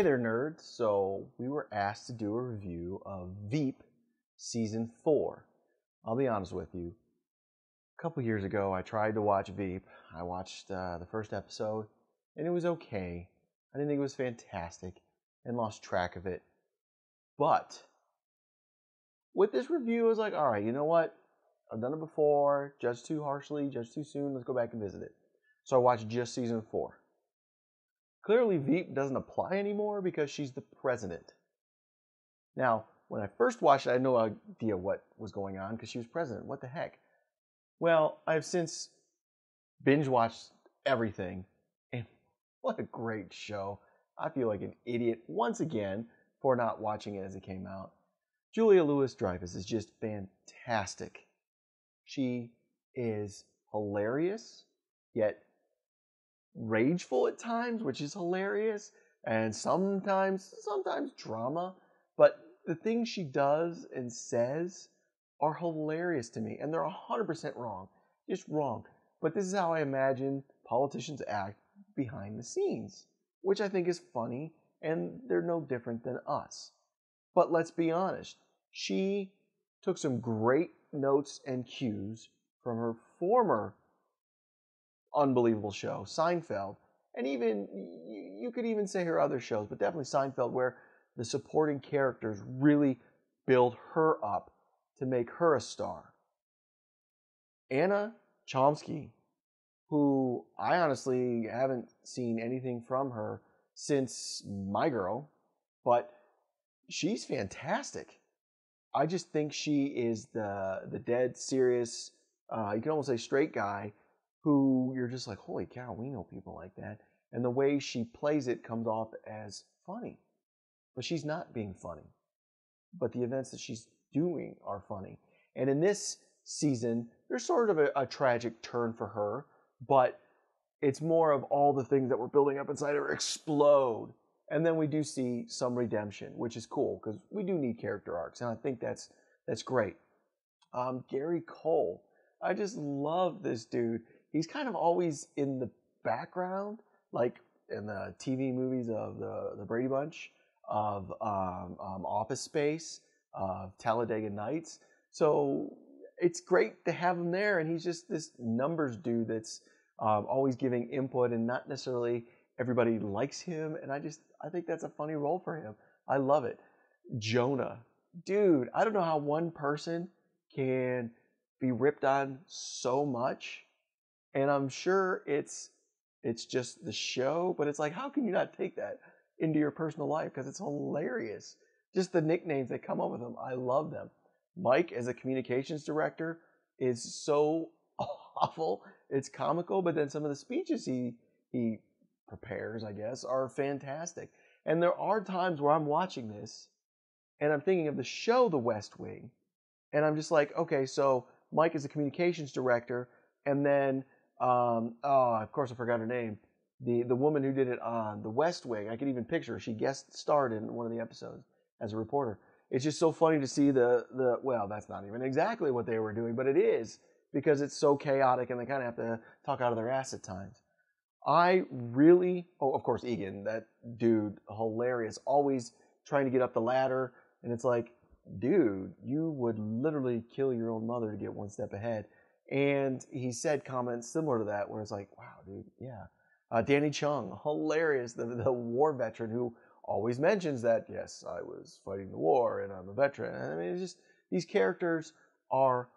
Hey there, nerds. So, we were asked to do a review of Veep Season 4. I'll be honest with you. A couple years ago, I tried to watch Veep. I watched the first episode, and it was okay. I didn't think it was fantastic, and lost track of it. But, with this review, I was like, alright, you know what? I've done it before, judged too harshly, judged too soon, let's go back and visit it. So I watched just Season 4. Clearly, Veep doesn't apply anymore because she's the president. Now, when I first watched it, I had no idea what was going on because she was president. What the heck? Well, I've since binge-watched everything, and what a great show. I feel like an idiot once again for not watching it as it came out. Julia Louis-Dreyfus is just fantastic. She is hilarious, yet rageful at times, which is hilarious, and sometimes drama, but the things she does and says are hilarious to me, and they're 100% wrong, just wrong. But this is how I imagine politicians act behind the scenes, which I think is funny, and they're no different than us. But let's be honest, she took some great notes and cues from her former unbelievable show, Seinfeld, and even, you could even say her other shows, but definitely Seinfeld, where the supporting characters really build her up to make her a star. Anna Chlumsky, who I honestly haven't seen anything from her since My Girl, but she's fantastic. I just think she is the dead serious, you can almost say straight guy, who you're just like, holy cow, we know people like that. And the way she plays it comes off as funny. But she's not being funny. But the events that she's doing are funny. And in this season, there's sort of a tragic turn for her, but it's more of all the things that were building up inside of her explode. And then we do see some redemption, which is cool, because we do need character arcs, and I think that's great. Gary Cole, I just love this dude. He's kind of always in the background, like in the TV movies of the Brady Bunch, of Office Space, of Talladega Nights. So it's great to have him there, and he's just this numbers dude that's always giving input, and not necessarily everybody likes him. And I think that's a funny role for him. I love it. Jonah, dude, I don't know how one person can be ripped on so much. And I'm sure it's just the show, but it's like, how can you not take that into your personal life? Because it's hilarious. Just the nicknames that come up with them. I love them. Mike, as a communications director, is so awful. It's comical, but then some of the speeches he prepares, I guess, are fantastic. And there are times where I'm watching this, and I'm thinking of the show The West Wing, and I'm just like, okay, so Mike is a communications director, and then of course I forgot her name. The woman who did it on The West Wing, I could even picture her. She guest starred in one of the episodes as a reporter. It's just so funny to see well, that's not even exactly what they were doing, but it is, because it's so chaotic and they kind of have to talk out of their ass at times. Of course, Egan, that dude, hilarious, always trying to get up the ladder, and it's like, dude, you would literally kill your own mother to get one step ahead. And he said comments similar to that, where it's like, wow, dude, yeah. Danny Chung, hilarious, the war veteran who always mentions that, yes, I was fighting the war and I'm a veteran. I mean, it's just, these characters are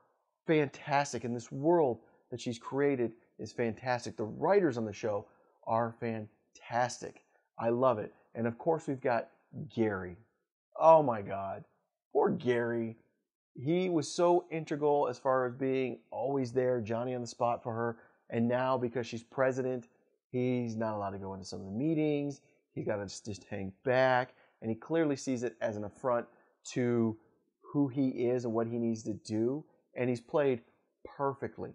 fantastic, and this world that she's created is fantastic. The writers on the show are fantastic. I love it. And of course, we've got Gary. Oh my God. Poor Gary. He was so integral as far as being always there, Johnny on the spot for her. And now, because she's president, he's not allowed to go into some of the meetings. He's got to just hang back. And he clearly sees it as an affront to who he is and what he needs to do. And he's played perfectly.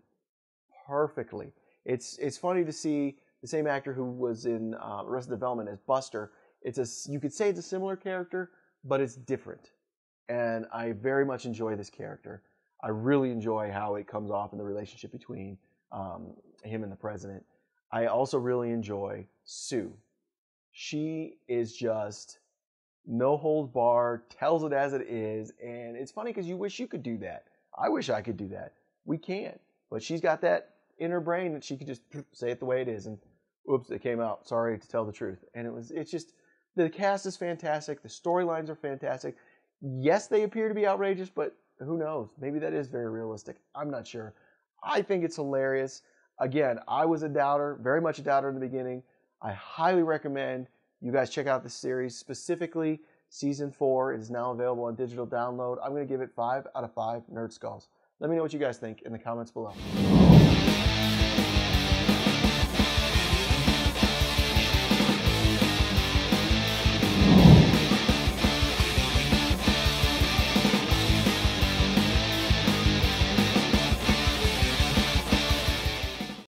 Perfectly. It's funny to see the same actor who was in Arrested Development as Buster. You could say it's a similar character, but it's different. And I very much enjoy this character. I really enjoy how it comes off in the relationship between him and the president. I also really enjoy Sue. She is just no holds barred, tells it as it is, and it's funny because you wish you could do that. I wish I could do that. We can't, but she's got that in her brain that she could just say it the way it is, and oops, it came out. Sorry to tell the truth. And it's just, the cast is fantastic. The storylines are fantastic. Yes, they appear to be outrageous, but who knows? Maybe that is very realistic. I'm not sure. I think it's hilarious. Again, I was a doubter, very much a doubter in the beginning. I highly recommend you guys check out this series, specifically season 4. It is now available on digital download. I'm going to give it 5 out of 5 Nerd Skulls. Let me know what you guys think in the comments below.